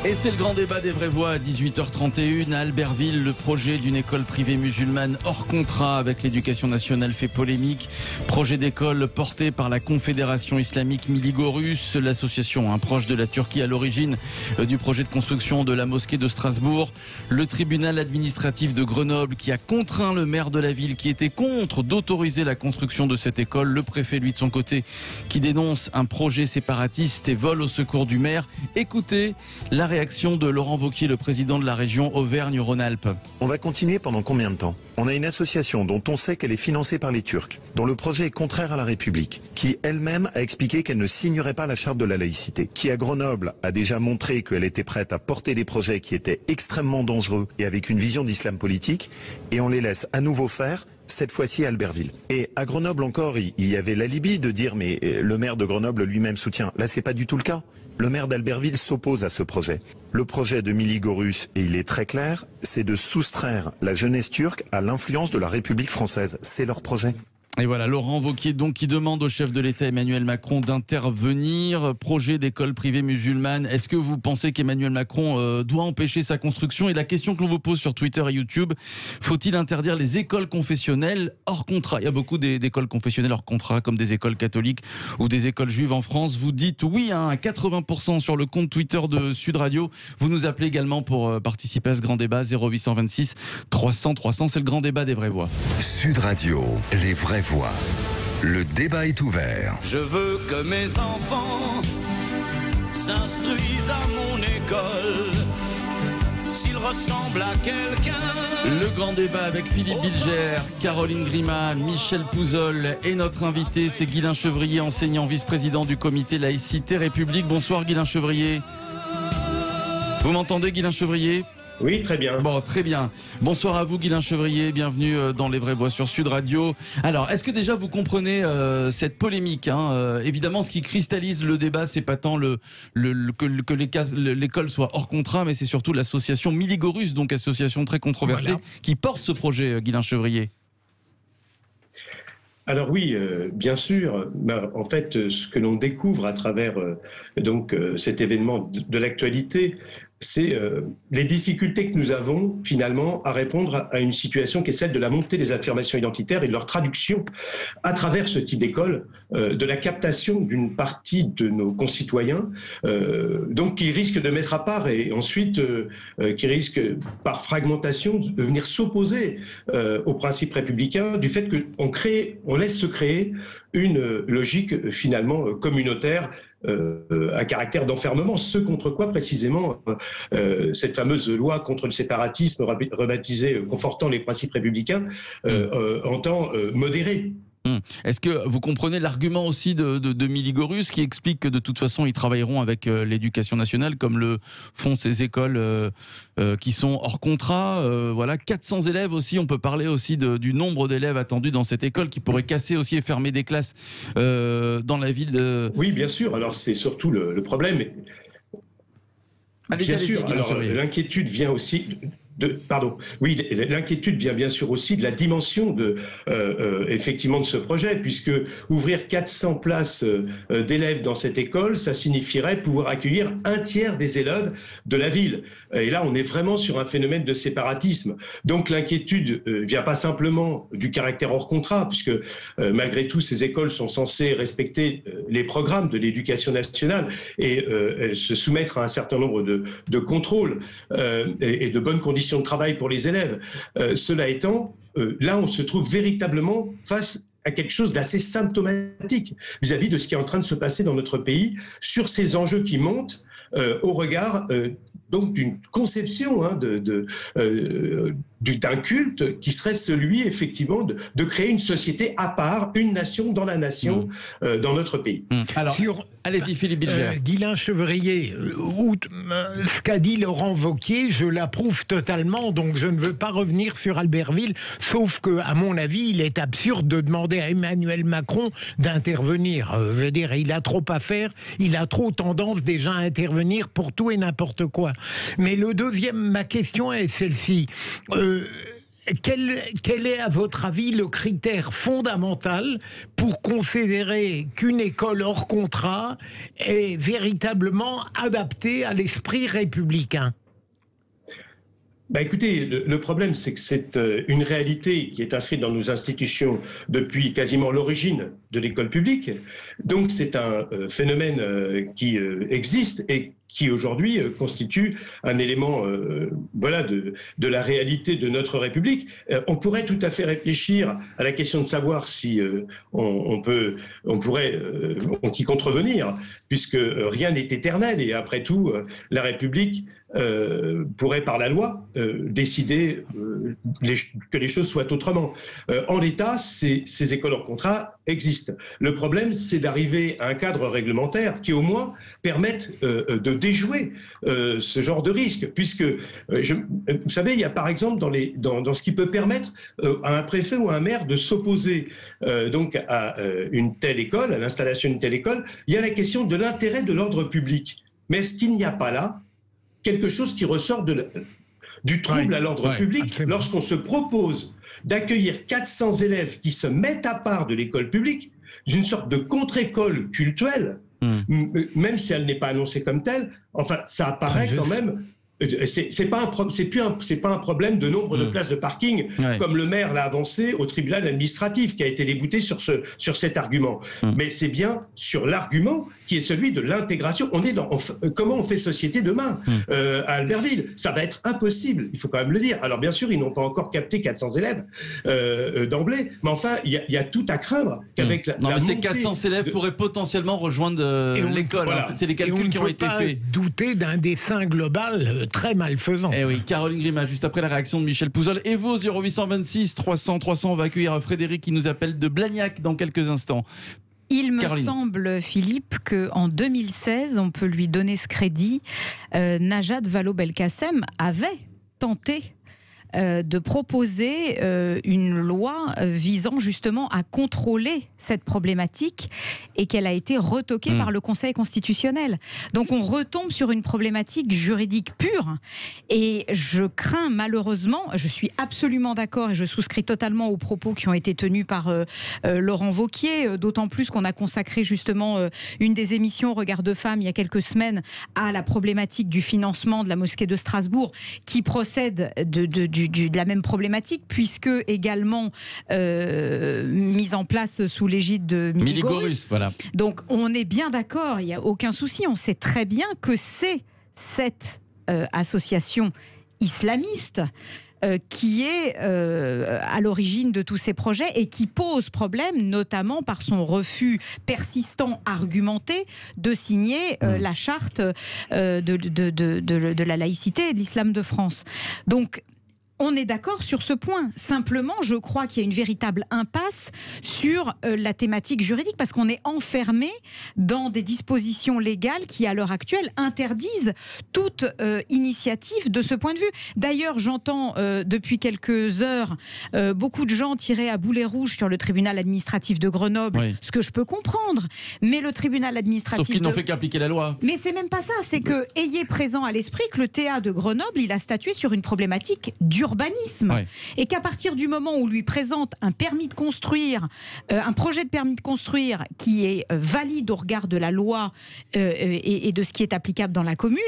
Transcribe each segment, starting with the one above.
Et c'est le grand débat des vraies voix à 18h31 à Albertville. Le projet d'une école privée musulmane hors contrat avec l'éducation nationale fait polémique. Projet d'école porté par la Confédération islamique Miligorus, l'association proche de la Turquie à l'origine du projet de construction de la mosquée de Strasbourg. Le tribunal administratif de Grenoble qui a contraint le maire de la ville qui était contre d'autoriser la construction de cette école. Le préfet, lui, de son côté, qui dénonce un projet séparatiste et vole au secours du maire. Écoutez la réaction de Laurent Wauquiez, le président de la région Auvergne-Rhône-Alpes. On va continuer pendant combien de temps? On a une association dont on sait qu'elle est financée par les Turcs, dont le projet est contraire à la République, qui elle-même a expliqué qu'elle ne signerait pas la charte de la laïcité, qui à Grenoble a déjà montré qu'elle était prête à porter des projets qui étaient extrêmement dangereux et avec une vision d'islam politique, et on les laisse à nouveau faire, cette fois-ci à Albertville. Et à Grenoble encore, il y avait l'alibi de dire mais le maire de Grenoble lui-même soutient. Là, c'est pas du tout le cas. Le maire d'Albertville s'oppose à ce projet. Le projet de Miligorus, et il est très clair, c'est de soustraire la jeunesse turque à l'influence de la République française. C'est leur projet. Et voilà, Laurent Wauquiez donc qui demande au chef de l'État Emmanuel Macron d'intervenir. Projet d'école privée musulmane. Est-ce que vous pensez qu'Emmanuel Macron doit empêcher sa construction? Et la question que l'on vous pose sur Twitter et YouTube, faut-il interdire les écoles confessionnelles hors contrat? Il y a beaucoup d'écoles confessionnelles hors contrat, comme des écoles catholiques ou des écoles juives en France. Vous dites oui à 80% sur le compte Twitter de Sud Radio. Vous nous appelez également pour participer à ce grand débat, 0826 300 300. C'est le grand débat des vraies voix. Sud Radio, les vraies voix. Le débat est ouvert. Je veux que mes enfants s'instruisent à mon école, s'ils ressemblent à quelqu'un. Le grand débat avec Philippe Bilger, Caroline Grima, Michel Pouzol et notre invité, c'est Guylain Chevrier, enseignant vice-président du comité Laïcité République. Bonsoir Guylain Chevrier. Vous m'entendez Guylain Chevrier ? Oui, très bien. Bon, très bien. Bonsoir à vous, Guylain Chevrier. Bienvenue dans Les Vraies Voix sur Sud Radio. Alors, est-ce que déjà vous comprenez cette polémique évidemment, ce qui cristallise le débat, c'est pas tant que l'école soit hors contrat, mais c'est surtout l'association Miligorus, donc association très controversée, voilà, qui porte ce projet, Guylain Chevrier. Alors oui, bien sûr. En fait, ce que l'on découvre à travers cet événement de l'actualité, c'est les difficultés que nous avons finalement à répondre à une situation qui est celle de la montée des affirmations identitaires et de leur traduction à travers ce type d'école, de la captation d'une partie de nos concitoyens, donc qui risquent de mettre à part et ensuite qui risquent par fragmentation de venir s'opposer aux principes républicains du fait qu'on laisse se créer une logique finalement communautaire à caractère d'enfermement, ce contre quoi précisément cette fameuse loi contre le séparatisme rebaptisée confortant les principes républicains entend modérer. Est-ce que vous comprenez l'argument aussi de Miligorus qui explique que de toute façon ils travailleront avec l'éducation nationale comme le font ces écoles qui sont hors contrat, voilà, 400 élèves aussi, on peut parler aussi du nombre d'élèves attendus dans cette école qui pourrait casser aussi et fermer des classes dans la ville de... Oui, bien sûr, alors c'est surtout le problème. Bien sûr, alors l'inquiétude vient aussi... l'inquiétude vient bien sûr aussi de la dimension effectivement de ce projet, puisque ouvrir 400 places d'élèves dans cette école, ça signifierait pouvoir accueillir un tiers des élèves de la ville. Et là, on est vraiment sur un phénomène de séparatisme. Donc l'inquiétude vient pas simplement du caractère hors contrat, puisque malgré tout, ces écoles sont censées respecter les programmes de l'éducation nationale et se soumettre à un certain nombre de contrôles et de bonnes conditions de travail pour les élèves. Cela étant, là, on se trouve véritablement face à quelque chose d'assez symptomatique vis-à-vis de ce qui est en train de se passer dans notre pays sur ces enjeux qui montent au regard donc d'une conception d'un culte qui serait celui effectivement de créer une société à part, une nation dans la nation dans notre pays. Alors, allez-y Philippe Bilger. Guylain Chevrier, ce qu'a dit Laurent Wauquiez, je l'approuve totalement, donc je ne veux pas revenir sur Albertville, sauf que, à mon avis, il est absurde de demander à Emmanuel Macron d'intervenir. Je veux dire, il a trop à faire, il a trop tendance déjà à intervenir pour tout et n'importe quoi. Mais ma question est celle-ci. quel est, à votre avis, le critère fondamental pour considérer qu'une école hors contrat est véritablement adaptée à l'esprit républicain ? Écoutez, le problème, c'est que c'est une réalité qui est inscrite dans nos institutions depuis quasiment l'origine de l'école publique. Donc c'est un phénomène qui existe et qui aujourd'hui constitue un élément de la réalité de notre République. On pourrait tout à fait réfléchir à la question de savoir si on pourrait y contrevenir, puisque rien n'est éternel et après tout, la République pourrait par la loi décider que les choses soient autrement. En l'état, ces écoles hors contrat existent. Le problème, c'est d'arriver à un cadre réglementaire qui au moins permette de déjouer ce genre de risque, puisque vous savez, il y a par exemple dans ce qui peut permettre à un préfet ou à un maire de s'opposer donc à une telle école, à l'installation d'une telle école, il y a la question de l'intérêt de l'ordre public. Mais est-ce qu'il n'y a pas là quelque chose qui ressort du trouble à l'ordre public absolument. Lorsqu'on se propose d'accueillir 400 élèves qui se mettent à part de l'école publique, d'une sorte de contre-école cultuelle, même si elle n'est pas annoncée comme telle, enfin, ça apparaît quand même. C'est pas un problème de nombre de places de parking, comme le maire l'a avancé au tribunal administratif, qui a été débouté sur cet argument. Mais c'est bien sur l'argument qui est celui de l'intégration. On est dans comment on fait société demain à Albertville. Ça va être impossible, il faut quand même le dire. Alors bien sûr, ils n'ont pas encore capté 400 élèves d'emblée, mais enfin, il y a tout à craindre qu'avec la mais ces 400 élèves pourraient potentiellement rejoindre l'école. Voilà. C'est les calculs qui ont été faits. On ne peut pas douter d'un dessein global très malfaisant. Eh oui, Caroline Grima, juste après la réaction de Michel Pouzol. Et vous, 0826 300 300, on va accueillir Frédéric qui nous appelle de Blagnac dans quelques instants. Il me Caroline. semble, Philippe, qu'en 2016, on peut lui donner ce crédit, Najat Vallaud-Belkacem avait tenté de proposer une loi visant justement à contrôler cette problématique et qu'elle a été retoquée par le Conseil constitutionnel. Donc on retombe sur une problématique juridique pure et je crains malheureusement, je suis absolument d'accord et je souscris totalement aux propos qui ont été tenus par Laurent Wauquiez, d'autant plus qu'on a consacré justement une des émissions Regard de Femmes il y a quelques semaines à la problématique du financement de la mosquée de Strasbourg qui procède de la même problématique, puisque également mise en place sous l'égide de Miligorus. Voilà. Donc on est bien d'accord, il n'y a aucun souci, on sait très bien que c'est cette association islamiste qui est à l'origine de tous ces projets et qui pose problème, notamment par son refus persistant, argumenté, de signer la charte de la laïcité et de l'islam de France. Donc, on est d'accord sur ce point. Simplement, je crois qu'il y a une véritable impasse sur la thématique juridique parce qu'on est enfermé dans des dispositions légales qui, à l'heure actuelle, interdisent toute initiative de ce point de vue. D'ailleurs, j'entends depuis quelques heures beaucoup de gens tirer à boulet rouge sur le tribunal administratif de Grenoble, ce que je peux comprendre. Mais le tribunal administratif... Sauf qu'ils n'ont fait qu'appliquer la loi. Mais c'est même pas ça. C'est que, ayez présent à l'esprit que le TA de Grenoble, il a statué sur une problématique d'urbanisme. Et qu'à partir du moment où lui présente un permis de construire, un projet de permis de construire qui est valide au regard de la loi et de ce qui est applicable dans la commune,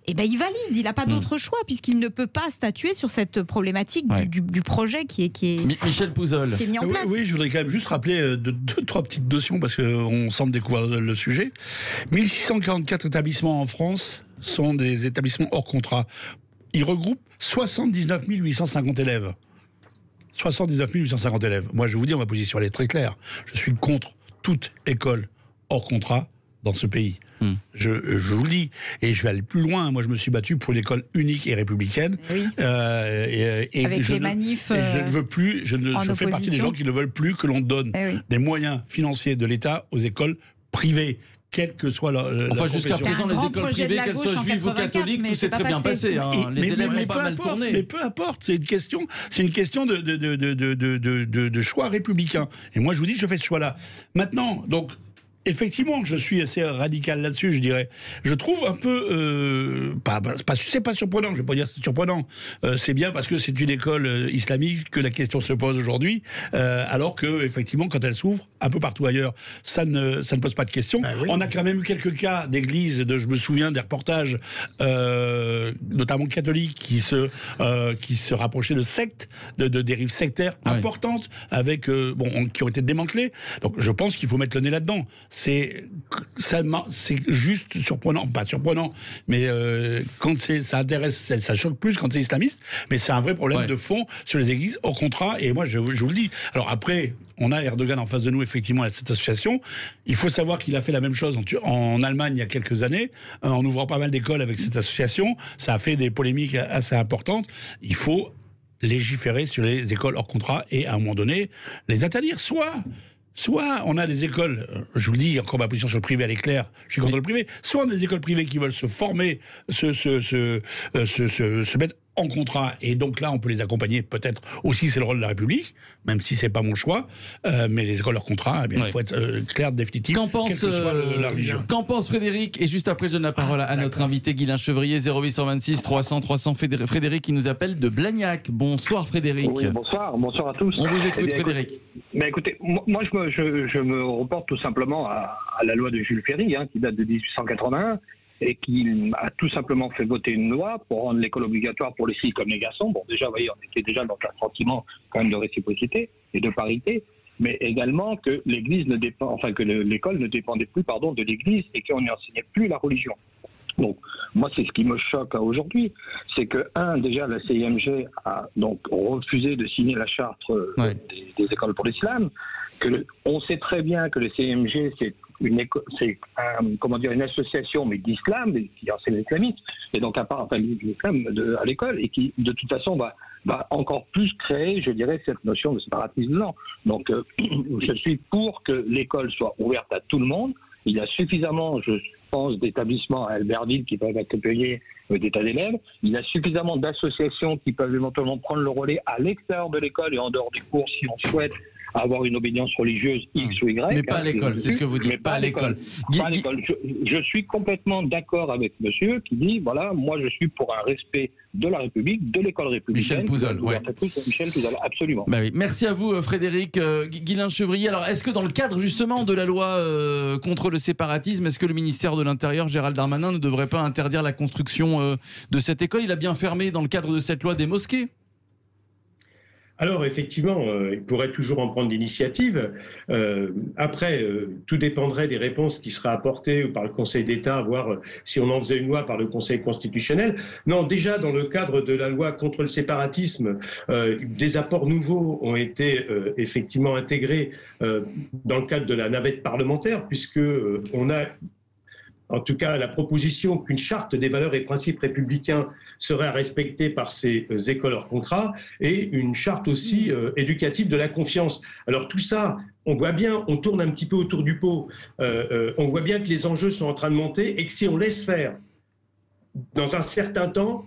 eh ben il valide, il n'a pas d'autre choix puisqu'il ne peut pas statuer sur cette problématique du projet qui est Michel Pouzol. Qui est mis en place. Oui, je voudrais quand même juste rappeler deux, trois petites notions parce qu'on semble découvrir le sujet. 1644 établissements en France sont des établissements hors contrat. Ils regroupent 79 850 élèves. 79 850 élèves. Moi, je vais vous dire, ma position, elle est très claire. Je suis contre toute école hors contrat dans ce pays. Je vous le dis. Et je vais aller plus loin. Moi, je me suis battu pour une école unique et républicaine. Oui. Et avec les manifs. Je ne veux plus, je fais partie des gens qui ne veulent plus que l'on donne des moyens financiers de l'État aux écoles privées. Quelle que soit enfin, jusqu'à présent, les écoles privées, qu'elles soient juives ou catholiques, tout s'est très bien passé. Les élèves n'ont pas mal tourné. Mais peu importe, c'est une question de choix républicain. Et moi, je vous dis, je fais ce choix-là. Maintenant, donc, Effectivement, je suis assez radical là-dessus, je dirais. Je trouve un peu... c'est pas surprenant, je vais pas dire c'est surprenant. C'est bien parce que c'est une école islamique que la question se pose aujourd'hui, alors que, effectivement, quand elle s'ouvre, un peu partout ailleurs, ça ne pose pas de question. Oui. On a quand même eu quelques cas d'églises, je me souviens des reportages, notamment catholiques, qui se rapprochaient de sectes, de dérives sectaires importantes, avec, qui ont été démantelées. Donc je pense qu'il faut mettre le nez là-dedans. C'est juste surprenant, pas surprenant, mais quand ça intéresse, ça choque plus quand c'est islamiste, mais c'est un vrai problème de fond sur les églises, au contraire, et moi je vous le dis. Alors après, on a Erdogan en face de nous, effectivement, à cette association. Il faut savoir qu'il a fait la même chose en Allemagne il y a quelques années, en ouvrant pas mal d'écoles avec cette association. Ça a fait des polémiques assez importantes. Il faut légiférer sur les écoles hors contrat et, à un moment donné, les interdire. Soit on a des écoles, je vous le dis, encore ma position sur le privé, elle est claire, je suis contre le privé, soit on a des écoles privées qui veulent se former, se mettre en contrat, et donc là on peut les accompagner, peut-être aussi c'est le rôle de la République, même si c'est pas mon choix, mais les écoles hors contrat, eh bien, il faut être clair, définitif, quelle que soit la religion. Qu'en pense Frédéric? Et juste après je donne la parole à notre invité Guylain Chevrier, 0826 300 300, Frédéric qui nous appelle de Blagnac. Bonsoir Frédéric. Oui, bonsoir à tous. On vous écoute Frédéric. Écoutez, moi je me reporte tout simplement à la loi de Jules Ferry, qui date de 1881, et qui a tout simplement fait voter une loi pour rendre l'école obligatoire pour les filles comme les garçons. Bon, déjà, vous voyez, on était déjà dans un sentiment quand même de réciprocité et de parité, mais également que l'Église ne dépend, que l'école ne dépendait plus, de l'Église, et qu'on n'y enseignait plus la religion. Donc, moi, c'est ce qui me choque aujourd'hui, c'est que, déjà, la CIMG a donc refusé de signer la charte des écoles pour l'islam, on sait très bien que le CIMG, c'est une association, mais d'islam, qui enseigne l'islamisme, et donc à part l'islam à l'école, et qui, de toute façon, va encore plus créer, je dirais, cette notion de séparatisme. Non. Donc, je suis pour que l'école soit ouverte à tout le monde. Il y a suffisamment, je pense, d'établissements à Albertville qui peuvent accueillir des tas d'élèves. Il y a suffisamment d'associations qui peuvent éventuellement prendre le relais à l'extérieur de l'école et en dehors des cours si on souhaite avoir une obédience religieuse X ou Y. Mais pas à l'école, c'est ce que vous dites, pas à l'école. Je suis complètement d'accord avec monsieur qui dit, voilà, moi je suis pour un respect de la République, de l'école républicaine. Michel Pouzol, Michel Pouzol, absolument. Oui. Merci à vous Frédéric. Guylain Chevrier, alors est-ce que dans le cadre justement de la loi contre le séparatisme, est-ce que le ministère de l'Intérieur, Gérald Darmanin, ne devrait pas interdire la construction de cette école? Il a bien fermé dans le cadre de cette loi des mosquées. Alors effectivement, il pourrait toujours en prendre l'initiative. Après, tout dépendrait des réponses qui seraient apportées par le Conseil d'État, voire si on en faisait une loi par le Conseil constitutionnel. Non, déjà dans le cadre de la loi contre le séparatisme, des apports nouveaux ont été effectivement intégrés dans le cadre de la navette parlementaire, puisque on a en tout cas la proposition qu'une charte des valeurs et principes républicains serait respectée par ces écoles hors contrat, et une charte aussi éducative de la confiance. Alors tout ça, on voit bien, on tourne un petit peu autour du pot, on voit bien que les enjeux sont en train de monter, et que si on laisse faire dans un certain temps,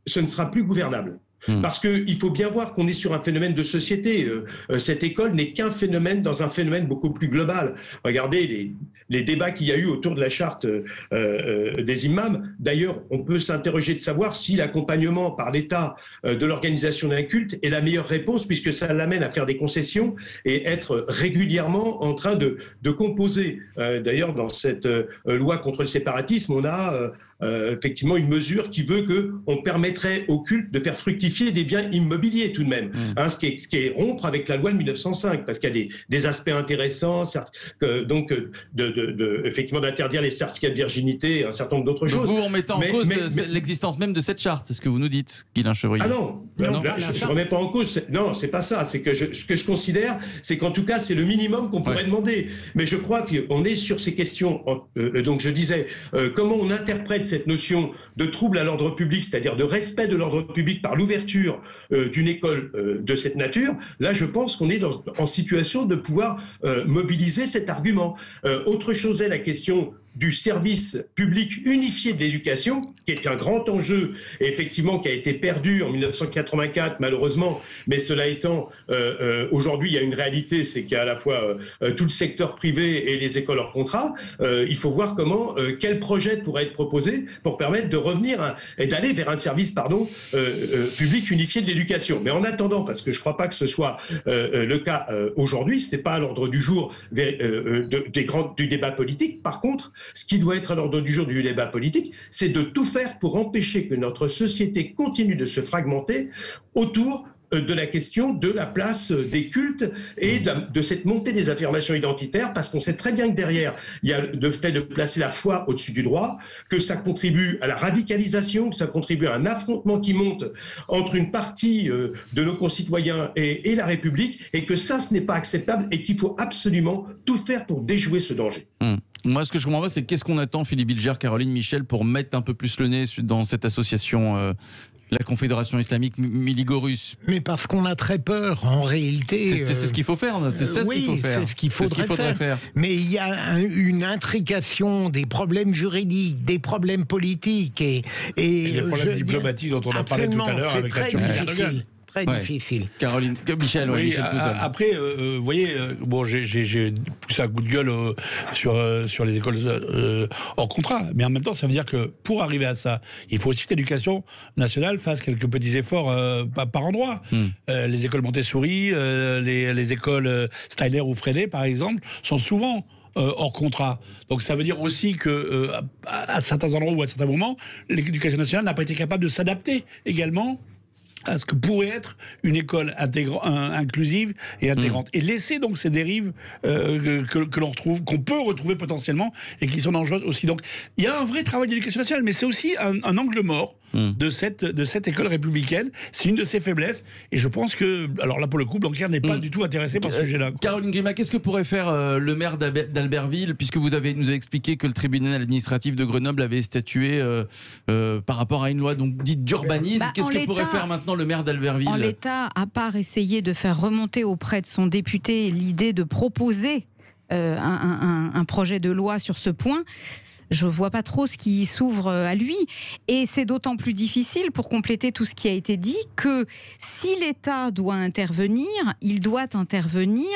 ce ne sera plus gouvernable. Parce qu'il faut bien voir qu'on est sur un phénomène de société. Cette école n'est qu'un phénomène dans un phénomène beaucoup plus global. Regardez les débats qu'il y a eu autour de la charte des imams. D'ailleurs, on peut s'interroger de savoir si l'accompagnement par l'État de l'organisation d'un culte est la meilleure réponse, puisque ça l'amène à faire des concessions et être régulièrement en train de composer. D'ailleurs, dans cette loi contre le séparatisme, on a effectivement une mesure qui veut qu'on permettrait au culte de faire fructifier des biens immobiliers tout de même, ce qui est rompre avec la loi de 1905, parce qu'il y a des aspects intéressants, donc effectivement d'interdire les certificats de virginité et un certain nombre d'autres choses. Vous remettez en cause l'existence même de cette charte, c'est ce que vous nous dites, Guylain Chevrier. Ah non, je ne remets pas en cause, non, c'est pas ça, c'est que ce que je considère, c'est qu'en tout cas c'est le minimum qu'on pourrait demander, mais je crois qu'on est sur ces questions, donc je disais, comment on interprète cette notion de trouble à l'ordre public, c'est-à-dire de respect de l'ordre public par l'ouverture d'une école de cette nature, là je pense qu'on est en situation de pouvoir mobiliser cet argument. Autre chose est la question du service public unifié de l'éducation, qui est un grand enjeu, et effectivement qui a été perdu en 1984 malheureusement, mais cela étant, aujourd'hui il y a une réalité, c'est qu'il y a à la fois tout le secteur privé et les écoles hors contrat. Il faut voir quel projet pourrait être proposé pour permettre de revenir et d'aller vers un service public unifié de l'éducation. Mais en attendant, parce que je ne crois pas que ce soit le cas aujourd'hui, ce n'est pas à l'ordre du jour du débat politique. Par contre, ce qui doit être à l'ordre du jour du débat politique, c'est de tout faire pour empêcher que notre société continue de se fragmenter autour de la question de la place des cultes et de cette montée des affirmations identitaires, parce qu'on sait très bien que derrière, il y a le fait de placer la foi au-dessus du droit, que ça contribue à la radicalisation, que ça contribue à un affrontement qui monte entre une partie de nos concitoyens et la République, et que ça, ce n'est pas acceptable et qu'il faut absolument tout faire pour déjouer ce danger. Moi, ce que je comprends pas, c'est qu'est-ce qu'on attend, Philippe Bilger, Caroline Michel, pour mettre un peu plus le nez dans cette association la Confédération islamique Miligorus. Mais parce qu'on a très peur, en réalité. C'est ce qu'il faut faire, c'est ça ce qu'il faut faire. C'est ce qu'il faudrait faire. Mais il y a une intrication des problèmes juridiques, des problèmes politiques et les problèmes diplomatiques dont on a parlé tout à l'heure avec la Turquie. Très difficile. Caroline, Michel, Michel Pouzan. Après, vous voyez, bon, j'ai poussé un coup de gueule sur les écoles hors contrat, mais en même temps, ça veut dire que pour arriver à ça, il faut aussi que l'éducation nationale fasse quelques petits efforts par endroit. Les écoles Montessori, les écoles Steiner ou Freinet, par exemple, sont souvent hors contrat. Donc ça veut dire aussi que à certains endroits ou à certains moments, l'éducation nationale n'a pas été capable de s'adapter également à ce que pourrait être une école inclusive et intégrante. Et laisser donc ces dérives que l'on retrouve, qu'on peut retrouver potentiellement et qui sont dangereuses aussi. Donc il y a un vrai travail d'éducation nationale, mais c'est aussi un angle mort de cette école républicaine. C'est une de ses faiblesses. Et je pense que, alors là pour le coup, Blanquer n'est pas du tout intéressé par ce sujet-là. Caroline Grima, qu'est-ce que pourrait faire le maire d'Albertville, puisque vous nous avez expliqué que le tribunal administratif de Grenoble avait statué par rapport à une loi donc dite d'urbanisme. Qu'est-ce que pourrait faire maintenant le maire d'Albertville? En l'état, à part essayer de faire remonter auprès de son député l'idée de proposer un projet de loi sur ce point, je ne vois pas trop ce qui s'ouvre à lui. Et c'est d'autant plus difficile, pour compléter tout ce qui a été dit, que si l'État doit intervenir, il doit intervenir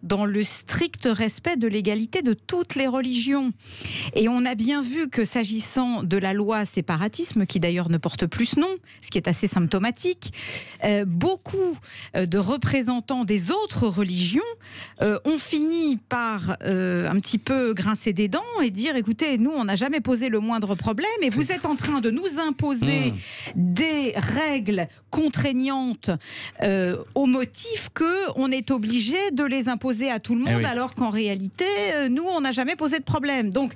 dans le strict respect de l'égalité de toutes les religions. Et on a bien vu que s'agissant de la loi séparatisme, qui d'ailleurs ne porte plus ce nom, ce qui est assez symptomatique, beaucoup de représentants des autres religions ont fini par un petit peu grincer des dents et dire, écoutez, nous, on n'a jamais posé le moindre problème et vous êtes en train de nous imposer des règles contraignantes au motif qu'on est obligé de les imposer à tout le monde, alors qu'en réalité, nous, on n'a jamais posé de problème. Donc,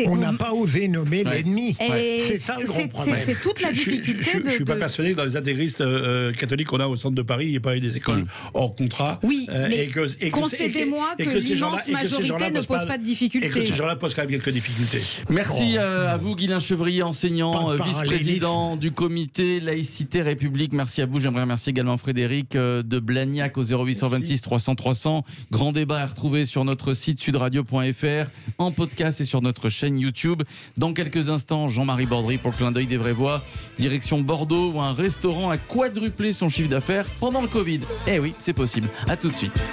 on n'a pas osé nommer l'ennemi. C'est ça le gros problème. C'est toute la difficulté. Je ne suis pas persuadé que dans les intégristes catholiques qu'on a au centre de Paris, il n'y ait pas eu des écoles hors contrat. Oui, mais concédez-moi que l'immense majorité ne pose pas de difficultés. Et que ces gens-là posent quand même quelques difficultés. Merci à vous, Guylain Chevrier, enseignant, vice-président du comité Laïcité République. Merci à vous. J'aimerais remercier également Frédéric de Blagnac au 0826 300 300. Grand débat à retrouver sur notre site sudradio.fr, en podcast et sur notre chaîne YouTube. Dans quelques instants, Jean-Marie Bordry pour le clin d'œil des vraies voix. Direction Bordeaux, où un restaurant a quadruplé son chiffre d'affaires pendant le Covid. Eh oui, c'est possible. À tout de suite.